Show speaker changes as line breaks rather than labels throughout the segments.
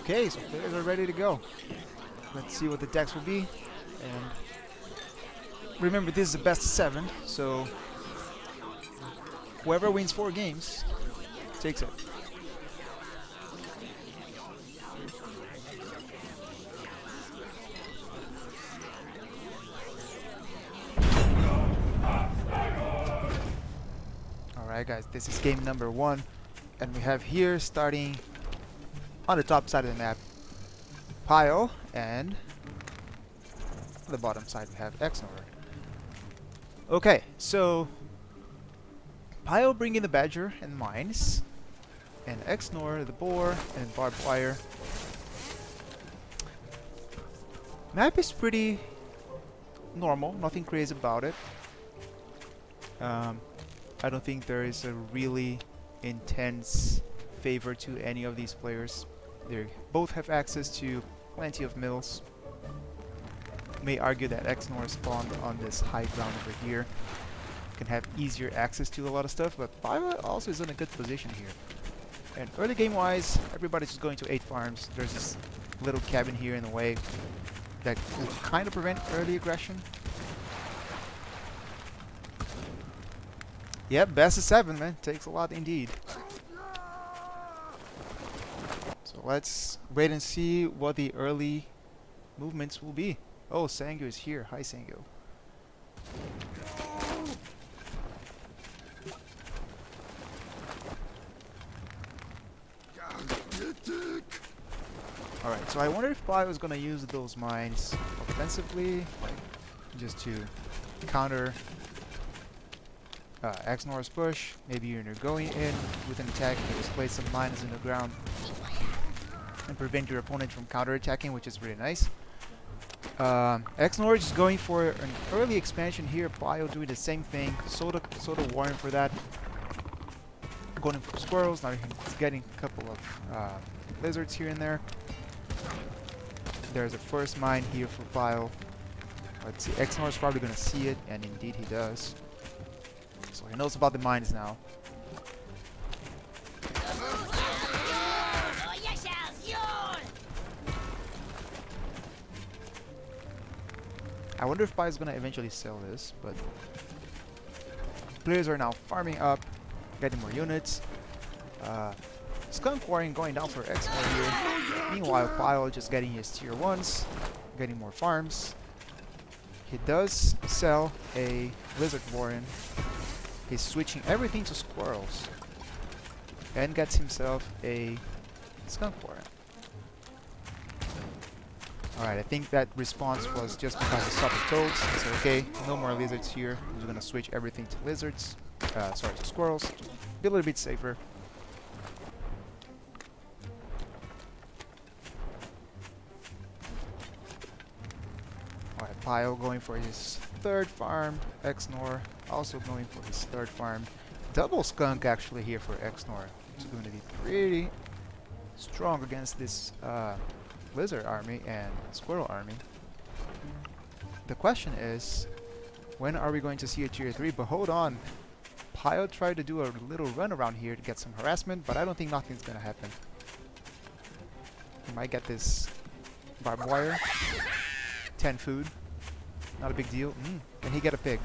Okay, so players are ready to go. Let's see what the decks will be. And remember, this is the best of 7, so whoever wins 4 games takes it. Alright guys, this is game number 1. And we have here, starting on the top side of the map, Pile, and on the bottom side we have xnor. Okay, so Pile bringing the badger and mines, and xnor the boar and barbed wire. Map is pretty normal, nothing crazy about it. I don't think there is a really intense favor to any of these players. They both have access to plenty of mills. May argue that xnor spawned on this high ground over here, can have easier access to a lot of stuff, but Paiwa also is in a good position here. And early game wise, everybody's just going to 8 farms. There's this little cabin here in the way that will kind of prevent early aggression. Yep, best of 7, man. Takes a lot indeed. So let's wait and see what the early movements will be. Oh, Sangu is here. Hi, Sangu. Alright, so I wonder if Pai was gonna use those mines offensively, just to counter xnor's push. Maybe you're going in with an attack, you just place some mines in the ground and prevent your opponent from counter-attacking, which is really nice. xnor is going for an early expansion here. Bio doing the same thing. Soda warning for that. Going for squirrels. Now he's getting a couple of lizards here and there. There's a first mine here for Bio. Let's see. xnor is probably going to see it, and indeed he does. So he knows about the mines now. I wonder if Pai is going to eventually sell this, but players are now farming up, getting more units. Skunk Warring going down for xnor here. Meanwhile, Pile just getting his tier 1s, getting more farms. He does sell a Lizard Warren. He's switching everything to squirrels and gets himself a Skunk Warren. Alright, I think that response was just because he saw the toads. So okay, no more lizards here. I'm just gonna switch everything to lizards. Sorry, to squirrels. Just be a little bit safer. Alright, Pile going for his 3rd farm. xnor also going for his 3rd farm. Double skunk actually here for xnor. It's going to be pretty strong against this lizard army and squirrel army. The question is, when are we going to see a tier 3? But hold on, Pile tried to do a little run around here to get some harassment, but I don't think nothing's gonna happen. He might get this barbed wire. 10 food, not a big deal. Can he get a pig?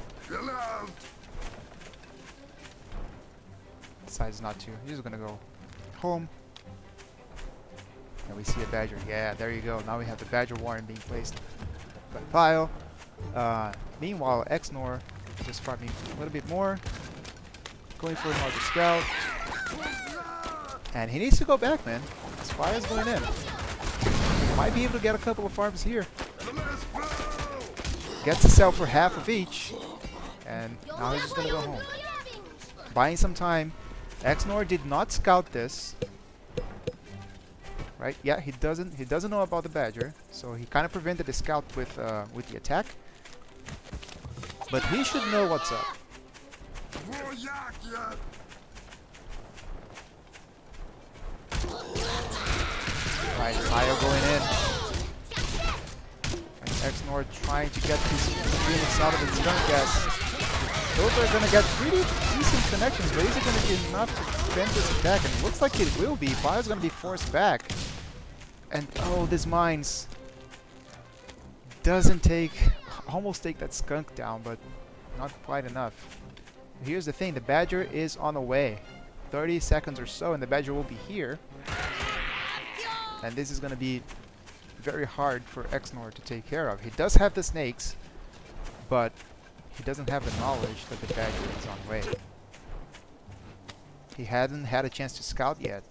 Decides not to. He's just gonna go home. And we see a badger. Yeah, there you go. Now we have the badger warren being placed by Pile. Meanwhile, xnor just farming a little bit more. Going for another scout. And he needs to go back, man. His fire's going in. He might be able to get a couple of farms here. Gets to sell for half of each. And now he's just gonna go home. Buying some time. xnor did not scout this. Right? Yeah, he doesn't know about the badger, so he kind of prevented the scout with the attack. But he should know what's up. Right, Pile going in. And xnor trying to get these units out of his skunk gas. Those are going to get pretty decent connections, but is it going to be enough to prevent this attack? And it looks like it will be. Pile's going to be forced back. And oh, this mines doesn't almost take that skunk down, but not quite enough. Here's the thing, the badger is on the way. 30 seconds or so and the badger will be here. And this is going to be very hard for xnor to take care of. He does have the snakes, but he doesn't have the knowledge that the badger is on the way. He hadn't had a chance to scout yet.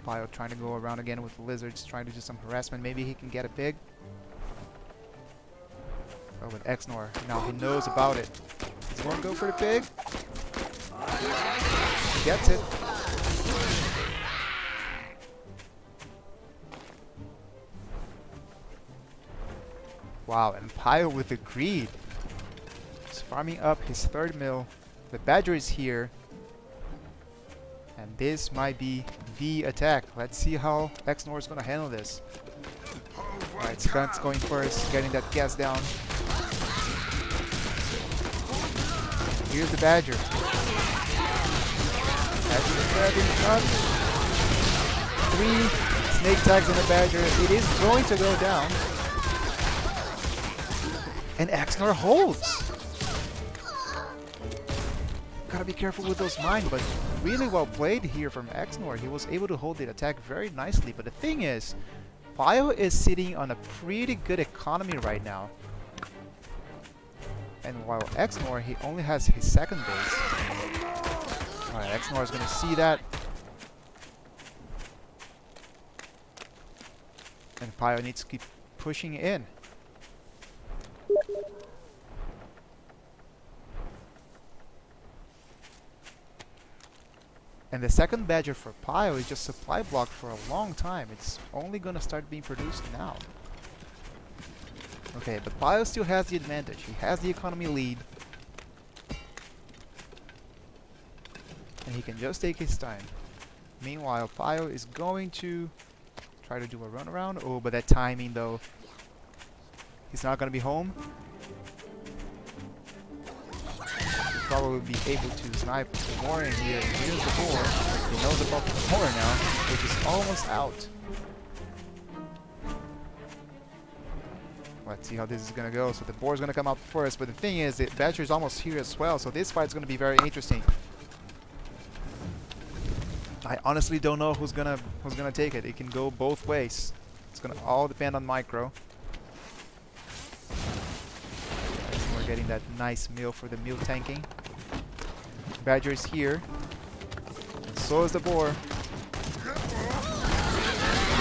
Bio trying to go around again with the lizards, trying to do some harassment. Maybe he can get a pig. Oh, with xnor, now he knows about it. He's going to go for the pig. He gets it. Wow, and Pio with the greed. He's farming up his 3rd mill. The badger is here. And this might be the attack. Let's see how xnor is going to handle this. Alright, Skunk's going first, getting that gas down. Here's the badger. Badger grabbing up. 3 snake tags on the badger. It is going to go down. And xnor holds. Gotta be careful with those mines, but really well played here from xnor. He was able to hold the attack very nicely. But the thing is, Bio is sitting on a pretty good economy right now. And while xnor, he only has his 2nd base. Alright, xnor is gonna see that. And Bio needs to keep pushing in. And the 2nd badger for Pio is just supply blocked for a long time. It's only gonna start being produced now. Okay, but Pio still has the advantage. He has the economy lead. And he can just take his time. Meanwhile, Pio is going to try to do a runaround. Oh, but that timing though. He's not gonna be home. Probably be able to snipe the boar in here. Here's the boar. He knows about the boar now, which is almost out. Let's see how this is gonna go. So the boar is gonna come out first, but the thing is, the badger is almost here as well. So this fight's gonna be very interesting. I honestly don't know who's gonna take it. It can go both ways. It's gonna all depend on Micro. We're getting that nice meal for the meal tanking. Badger is here. And so is the boar.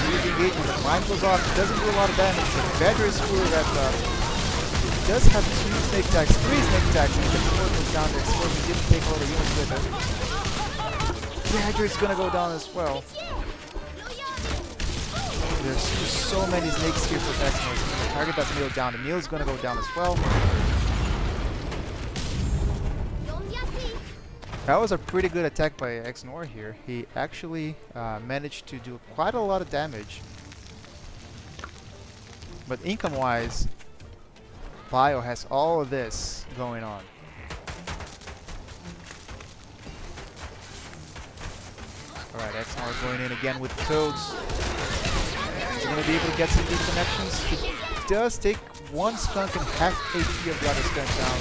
Huge engagement. The mine goes off. It doesn't do a lot of damage. But the badger is fully wrapped up. It does have 2 snake tags, 3 snake tags. And the sword goes down there. Scorpion didn't take all the units with it. Badger is gonna go down as well. There's just so many snakes here for xnor. He's gonna target that meal down. The meal is gonna go down as well. That was a pretty good attack by xnor here. He actually managed to do quite a lot of damage. But income-wise, Bio has all of this going on. Alright, xnor is going in again with toads. He's going to be able to get some deep connections. He does take 1 skunk and half HP of the other skunk down.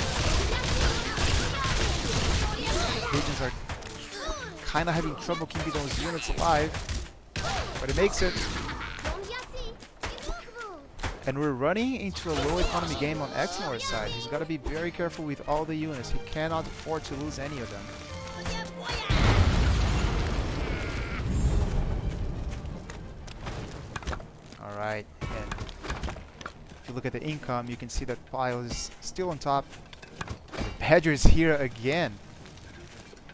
Agents are kind of having trouble keeping those units alive, but it makes it. And we're running into a low economy game on xnor's side. He's got to be very careful with all the units. He cannot afford to lose any of them. Alright, and if you look at the income, you can see that Pile is still on top. And the badger is here again.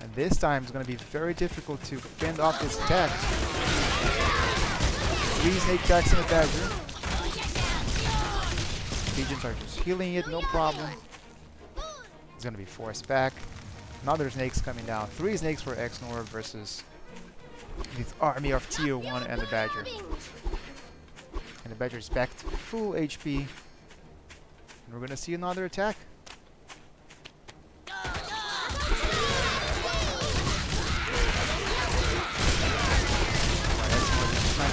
And this time it's going to be very difficult to fend off this attack. 3 snake attacks in the badger. Legions are just healing it, no problem. He's going to be forced back. Another snake's coming down. 3 snakes for xnor versus this army of tier 1 and the badger. And the badger is back to full HP. And we're going to see another attack.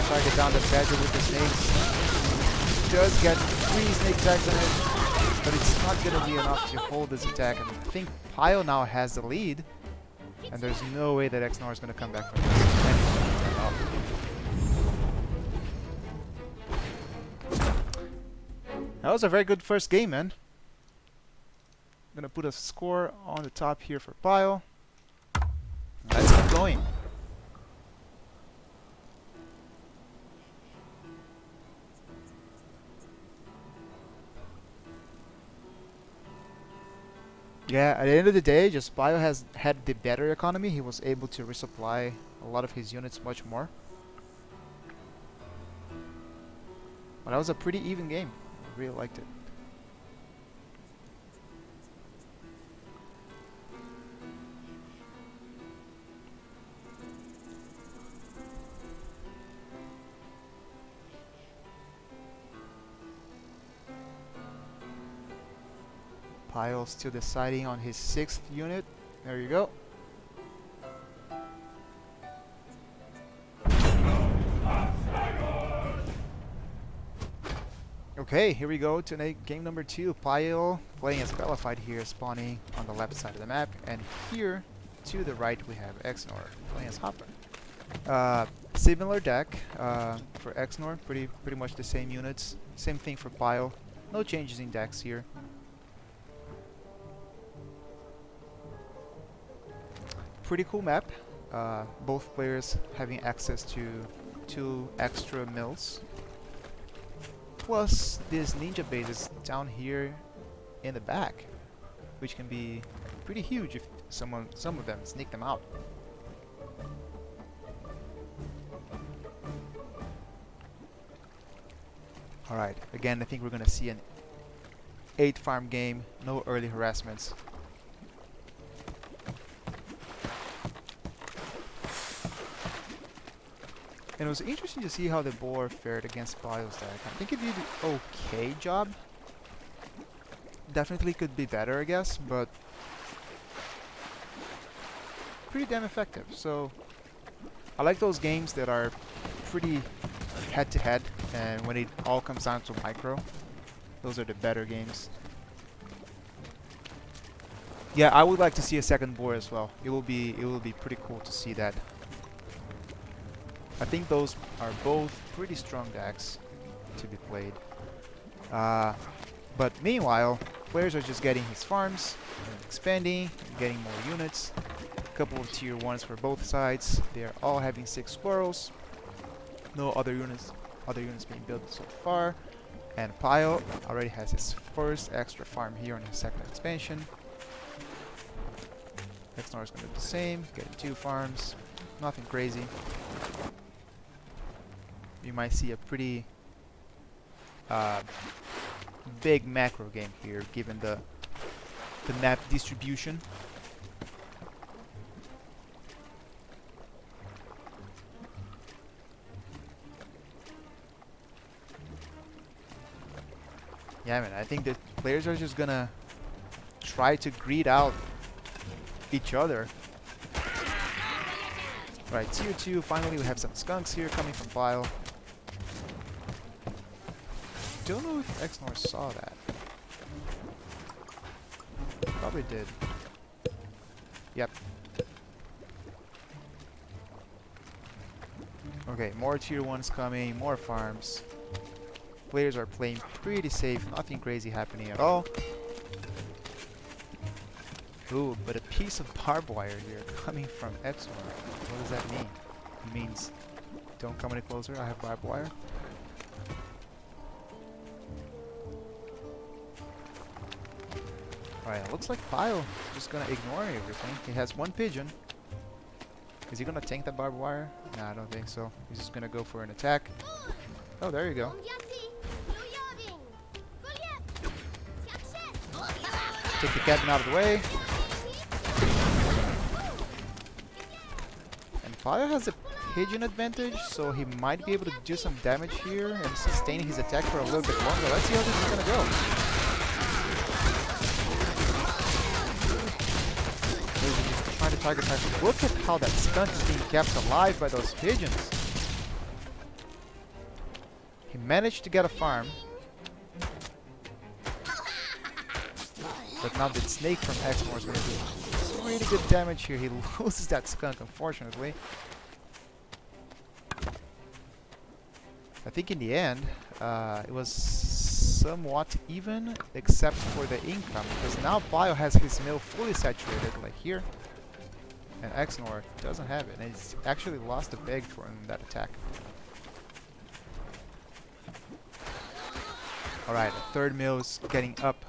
Target down down the badger with the snakes. Does get 3 snake attacks on it, but it's not going to be enough to hold this attack. And I think Pyle now has the lead, and there's no way that xnor is going to come back from this. That was a very good first game, man. I'm going to put a score on the top here for Pyle. Let's keep going. Yeah, at the end of the day, just Bio has had the better economy. He was able to resupply a lot of his units much more. But that was a pretty even game. I really liked it. Pyle still deciding on his 6th unit. There you go. Okay, here we go to game number 2. Pyle playing as Bellified here, spawning on the left side of the map. And here to the right we have xnor playing as Hopper. Similar deck for xnor, pretty much the same units. Same thing for Pyle. No changes in decks here. Pretty cool map. Both players having access to 2 extra mills. Plus this ninja base is down here in the back, which can be pretty huge if some of them sneak them out. Alright, again I think we're gonna see an 8 farm game, no early harassments. And it was interesting to see how the boar fared against Pyle's deck. I think it did an okay job. Definitely could be better, I guess, but pretty damn effective. So I like those games that are pretty head-to-head, and when it all comes down to micro, those are the better games. Yeah, I would like to see a second boar as well. It will be pretty cool to see that. I think those are both pretty strong decks to be played. But meanwhile, players are just getting his farms, expanding, getting more units. A couple of tier 1s for both sides. They are all having 6 squirrels. No other units being built so far. And Pyle already has his first extra farm here on his second expansion. xnor is going to do the same, getting 2 farms. Nothing crazy. You might see a pretty big macro game here, given the map distribution. Yeah, man, I think that players are just gonna try to greed out each other. Right, tier 2, finally we have some skunks here coming from Pyle. Don't know if xnor saw that. Probably did. Yep. Okay, more tier 1s coming, more farms. Players are playing pretty safe, nothing crazy happening at all. Ooh, but a piece of barbed wire here coming from xnor. What does that mean? It means don't come any closer, I have barbed wire. Alright, it looks like Pyle just gonna ignore everything. He has 1 pigeon. Is he gonna tank that barbed wire? Nah, I don't think so. He's just gonna go for an attack. Oh, there you go. Take the cabin out of the way. And Pyle has a pigeon advantage, so he might be able to do some damage here and sustain his attack for a little bit longer. Let's see how this is gonna go. Trying to target Pyle. Look at how that skunk is being kept alive by those pigeons. managed to get a farm. But now the snake from xnor is going to do pretty good damage here. He loses that skunk, unfortunately. I think in the end, it was somewhat even, except for the income, because now Bio has his mill fully saturated, like here, and xnor doesn't have it, and he's actually lost a big from that attack. Alright, the third mill is getting up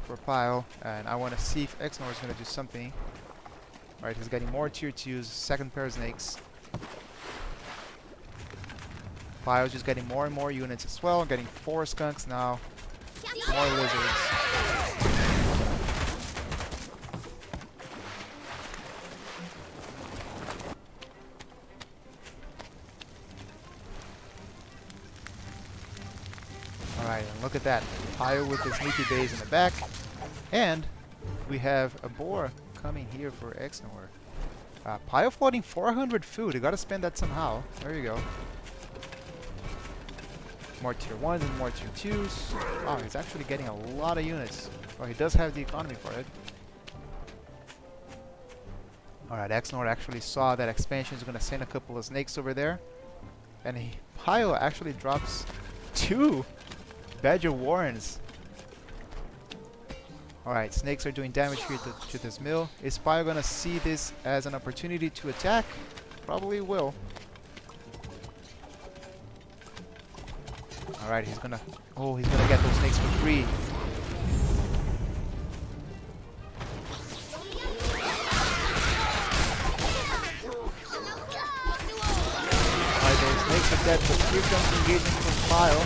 for Pile, and I want to see if xnor is going to do something. Alright, he's getting more tier 2s, second pair of snakes. Pile's just getting more and more units as well, getting 4 skunks now, more lizards. Alright, and look at that. Pile with his sneaky base in the back. And we have a boar coming here for xnor. Pile floating 400 food. You gotta spend that somehow. There you go. More tier 1s and more tier 2s. Oh, he's actually getting a lot of units. Well, he does have the economy for it. Alright, xnor actually saw that expansion is gonna send a couple of snakes over there. And Pile actually drops 2 Badger Warrens. Alright, snakes are doing damage here to this mill. Is Pile gonna see this as an opportunity to attack? Probably will. Alright, he's gonna get those snakes for free. Alright, those snakes are dead, but here comes engagement from Pile.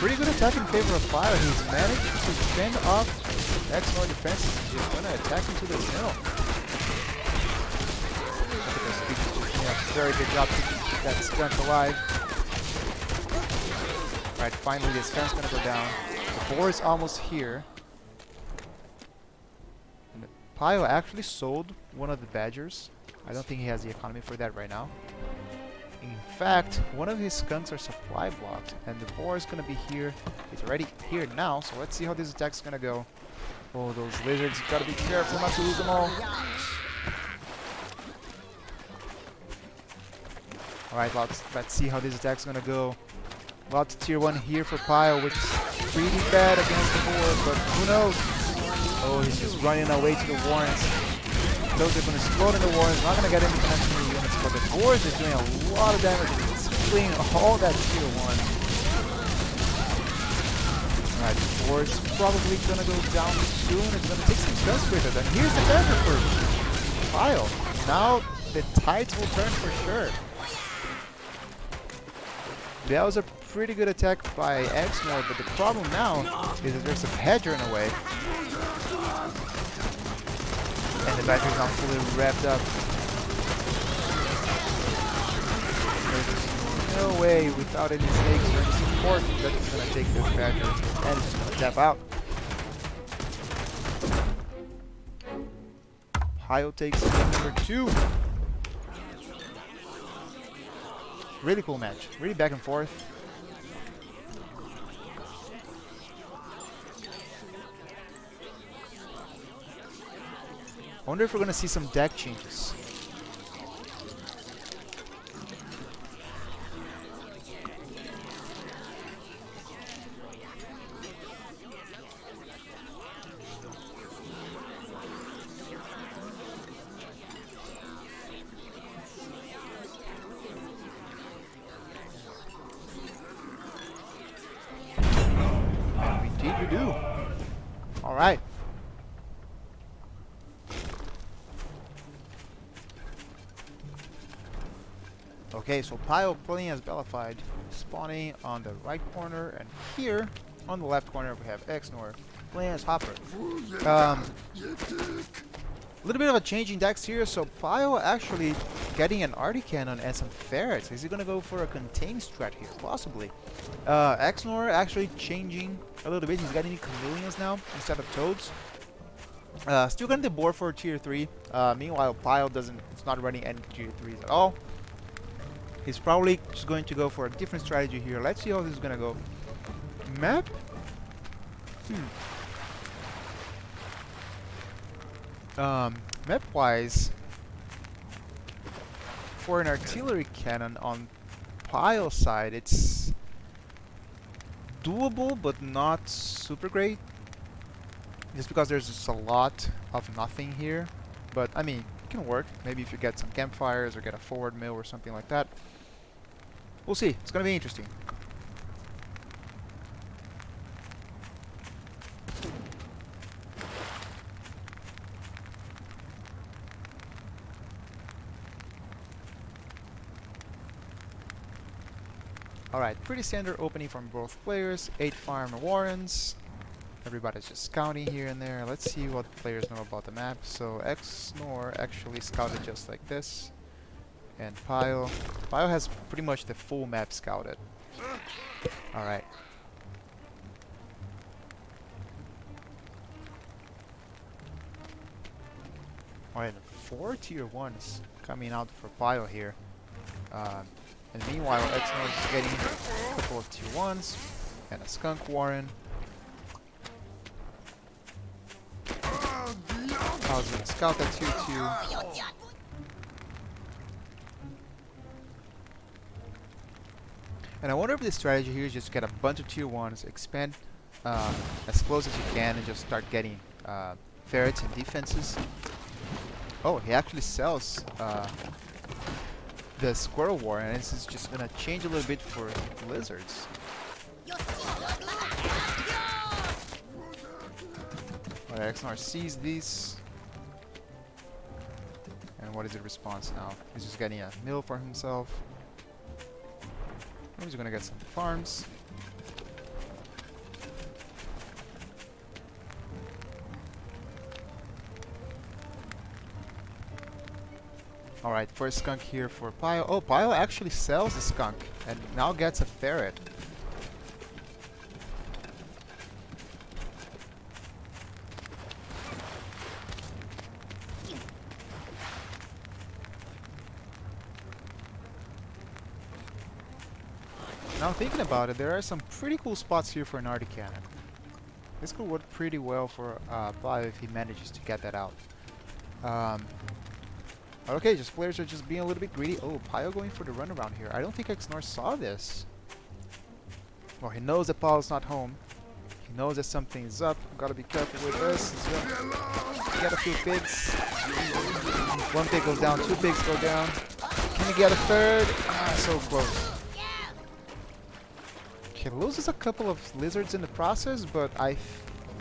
Pretty good attack in favor of Pile. He's managed to fend off xnor defenses. He's just gonna attack into the mill. Look at those speakers just doing a very good job to keep that skunk alive. Alright, finally the skunk's gonna go down. The boar is almost here. And Pile actually sold one of the badgers. I don't think he has the economy for that right now. In fact, one of his skunks are supply blocked, and the boar is going to be here. He's already here now, so let's see how this attack's going to go. Oh, those lizards, you got to be careful not to lose them all. Alright, let's see how this attack's going to go. Lots of tier 1 here for Pile, which is pretty bad against the boar, but who knows? Oh, he's just running away to the warrens. Those are going to explode in the warrens, not going to get any connection units. But the boars is doing a lot of damage. It's fleeing all that tier 1. Alright, the boar's probably gonna go down soon. It's gonna take some skunks with it. And here's the dagger for Pile. Now the tides will turn for sure. That was a pretty good attack by xnor, but the problem now is that there's a badger in the way. And the badger's not fully wrapped up. There's no way without any snakes or any support that it's going to take this badger and it's going to tap out. Pile takes game number 2. Really cool match. Really back and forth. I wonder if we're going to see some deck changes. Indeed you do. All right. Okay, so Pile playing as Bellified, spawning on the right corner, and here on the left corner we have xnor playing as Hopper. A little bit of a changing decks here, so Pile actually getting an Arty Cannon and some ferrets. Is he gonna go for a contain strat here? Possibly. xnor actually changing a little bit. He's getting chameleons now instead of toads. Still getting the board for tier 3. Meanwhile, Pyle it's not running any tier 3s at all. He's probably just going to go for a different strategy here. Let's see how this is gonna go. Map? Map-wise, for an artillery cannon on Pyle's side, it's doable, but not super great. Just because there's just a lot of nothing here. But, I mean, it can work. Maybe if you get some campfires or get a forward mill or something like that. We'll see. It's gonna be interesting. Alright, pretty standard opening from both players. 8 farm warrens. Everybody's just scouting here and there. Let's see what players know about the map. So xnor actually scouted just like this. And Pyle has pretty much the full map scouted. Alright. Alright, 4 tier 1s coming out for Pyle here. And meanwhile, xnor is getting a couple of tier 1s and a skunk warren. Pyle's gonna scout that tier 2. And I wonder if the strategy here is just get a bunch of tier 1s, expand as close as you can, and just start getting ferrets and defenses. Oh, he actually sells the squirrel war, and this is just gonna change a little bit for lizards. Alright, xnor sees these. And what is the response now? He's just getting a mill for himself. He's gonna get some farms. Alright, first skunk here for Pyle. Oh, Pyle actually sells the skunk and now gets a ferret. Now thinking about it, there are some pretty cool spots here for an arty cannon. This could work pretty well for Pyle if he manages to get that out. Okay, just players are just being a little bit greedy. Oh, Pyle going for the runaround here. I don't think xnor saw this. Well, he knows that Pyle's not home. He knows that something's up. Gotta be careful with this as well. Get a few pigs. One pig goes down, 2 pigs go down. Can he get a third? Ah, so close. Okay, loses a couple of lizards in the process, but I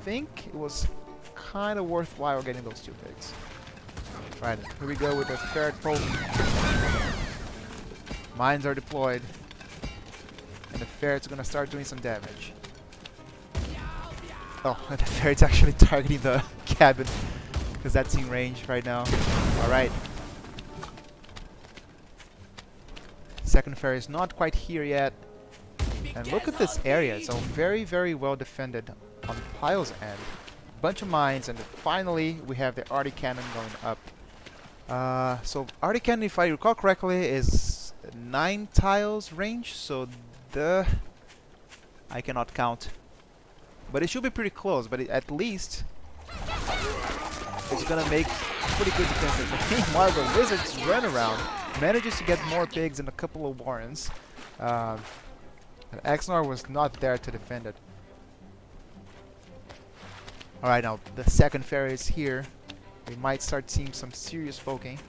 think it was kind of worthwhile getting those 2 pigs. Right, here we go with the ferret poke. Mines are deployed. And the ferret's gonna start doing some damage. Oh, and the ferret's actually targeting the cabin. Because that's in range right now. Alright. Second ferret is not quite here yet. And look at this area. It's all very, very well defended on Pyle's end. Bunch of mines, and finally we have the arty cannon going up. So arty cannon, if I recall correctly, is 9 tiles range, so I cannot count, but it should be pretty close. But at least it's gonna make pretty good defense. Meanwhile, the lizards run around, manages to get more pigs and a couple of warrens. xnor was not there to defend it. Alright, now the second ferry is here. We might start seeing some serious poking.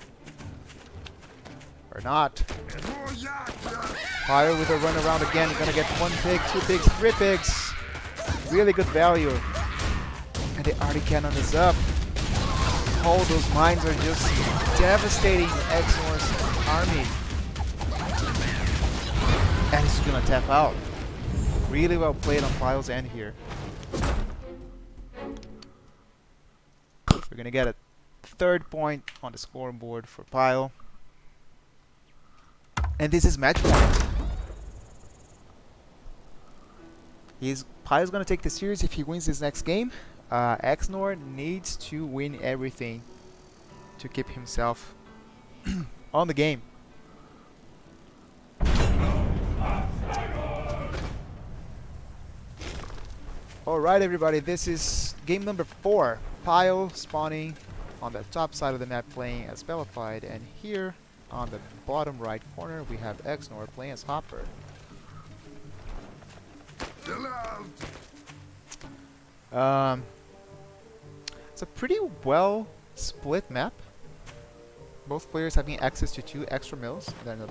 Or not. Pyle with a run around again. You're gonna get 1 pig, 2 pigs, 3 pigs. Really good value. And the arty cannon is up. All those mines are just devastating xnor's army. And he's gonna tap out. Really well played on Pyle's end here. We're gonna get a 3rd point on the scoreboard for Pyle. And this is match point. Pyle's gonna take the series if he wins his next game. xnor needs to win everything to keep himself on the game. Alright everybody, this is game number 4. Pile spawning on the top side of the map playing as Bellified, and here on the bottom right corner we have xnor playing as Hopper. It's a pretty well split map. Both players having access to 2 extra mills. Then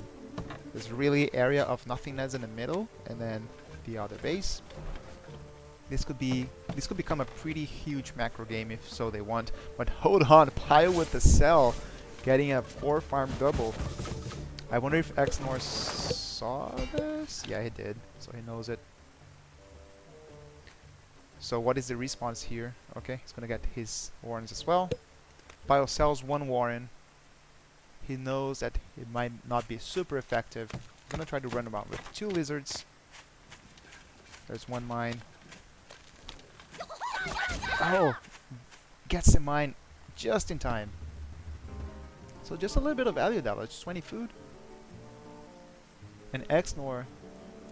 there's really area of nothingness in the middle, and then the other base. This could become a pretty huge macro game if so they want. But hold on, Pile with the cell, getting a 4 farm double. I wonder if xnor saw this? Yeah, he did, so he knows it. So what is the response here? Okay, he's gonna get his warrens as well. Pile sells 1 warren. He knows that it might not be super effective. I'm gonna try to run him out with 2 lizards. There's 1 mine. Oh! Gets the mine just in time. So just a little bit of value damage, 20 food. And xnor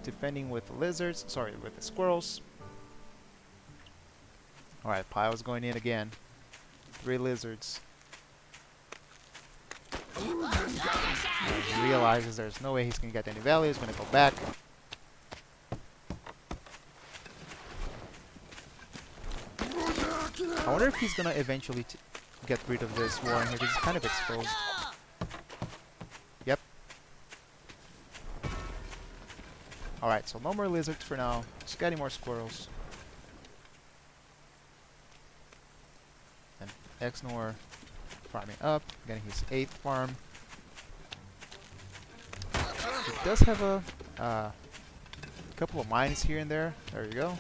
defending with the lizards, sorry, with the squirrels. Alright, Pile's going in again. 3 lizards. He realizes there's no way he's gonna get any value, he's gonna go back. I wonder if he's gonna eventually get rid of this warren here, because he's kind of exposed. Yep. Alright, so no more lizards for now, just getting more squirrels. And xnor farming up, getting his 8th farm. He does have a couple of mines here and there. There you go.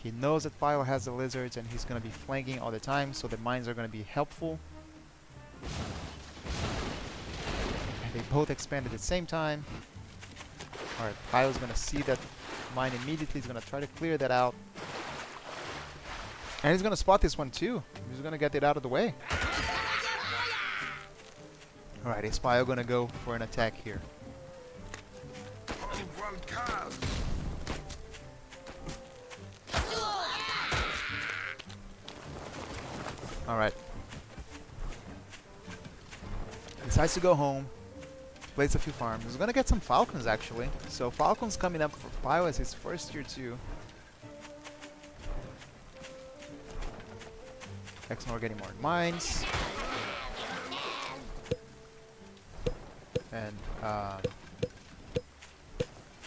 He knows that Pile has the lizards and he's going to be flanking all the time, so the mines are going to be helpful. And they both expand at the same time. Alright, Pile's going to see that mine immediately. He's going to try to clear that out. And he's going to spot this one too. He's going to get it out of the way. Alright, is Pile going to go for an attack here? Alright. Decides to go home. Plays a few farms. He's gonna get some falcons actually. So falcons coming up for Pile as his first tier 2. xnor getting more mines. And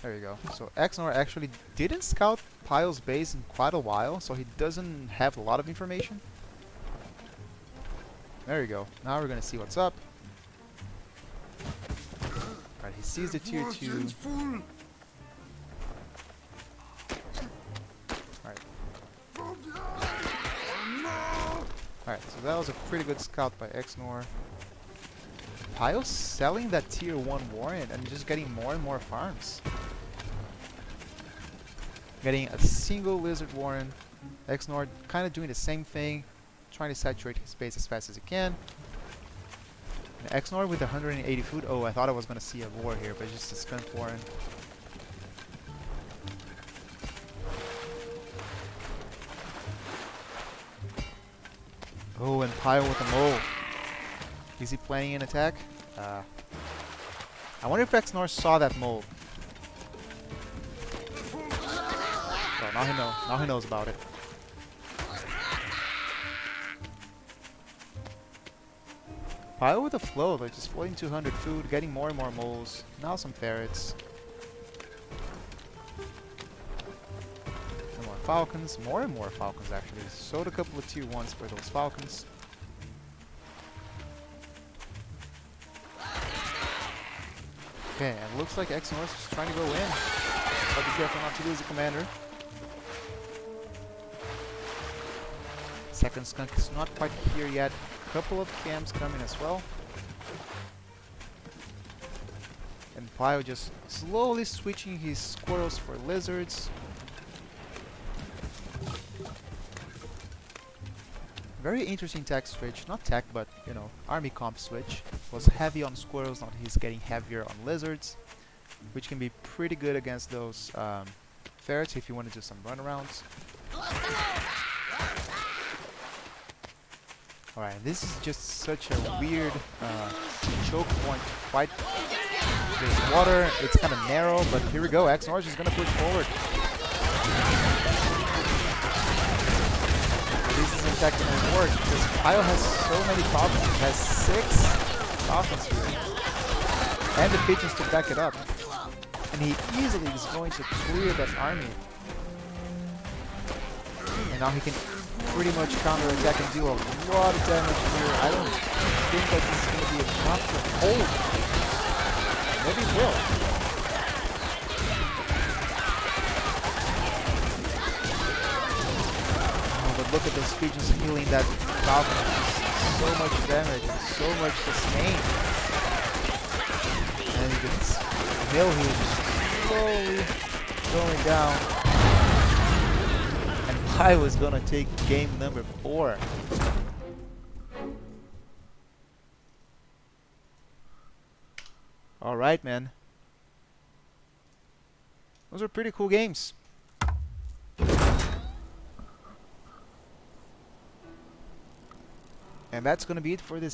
there you go. So xnor actually didn't scout Pile's base in quite a while, so he doesn't have a lot of information. There you go. Now we're gonna see what's up. Alright, he sees the tier 2. Alright. Alright, so that was a pretty good scout by xnor. Pile's selling that tier 1 warren and just getting more and more farms. Getting a single lizard warren. xnor kind of doing the same thing, trying to saturate his base as fast as he can. And xnor with 180 food. Oh, I thought I was going to see a war here, but it's just a skunk warren. Oh, and Pile with a mole. Is he planning an attack? I wonder if xnor saw that mole. Oh, now he knows. Now he knows about it. Pile with a flow, like just floating 200 food, getting more and more moles. Now some ferrets. And more falcons, more and more falcons actually. Sold a couple of tier 1s for those falcons. Okay, and looks like xnor is just trying to go in. But be careful not to lose the commander. Second skunk is not quite here yet. Couple of camps coming as well. And Pile just slowly switching his squirrels for lizards. Very interesting tech switch. Not tech, but, you know, army comp switch. Was heavy on squirrels, now he's getting heavier on lizards, which can be pretty good against those ferrets if you want to do some runarounds. Alright, this is just such a weird choke point to fight. There's water, it's kind of narrow, but here we go, xnor is just going to push forward. This is in fact going to work because Pyle has so many problems. He has 6 coffins here. And the pigeons to back it up. And he easily is going to clear that army. And now he can pretty much counter-attack and do a lot of damage here. I don't think that this is going to be enough to hold. Maybe it will. Oh, but look at those pigeons healing that falcon. So much damage and so much sustain. And you can mill here just slowly going down. I was gonna take game number 4. Alright, man. Those are pretty cool games. And that's gonna be it for this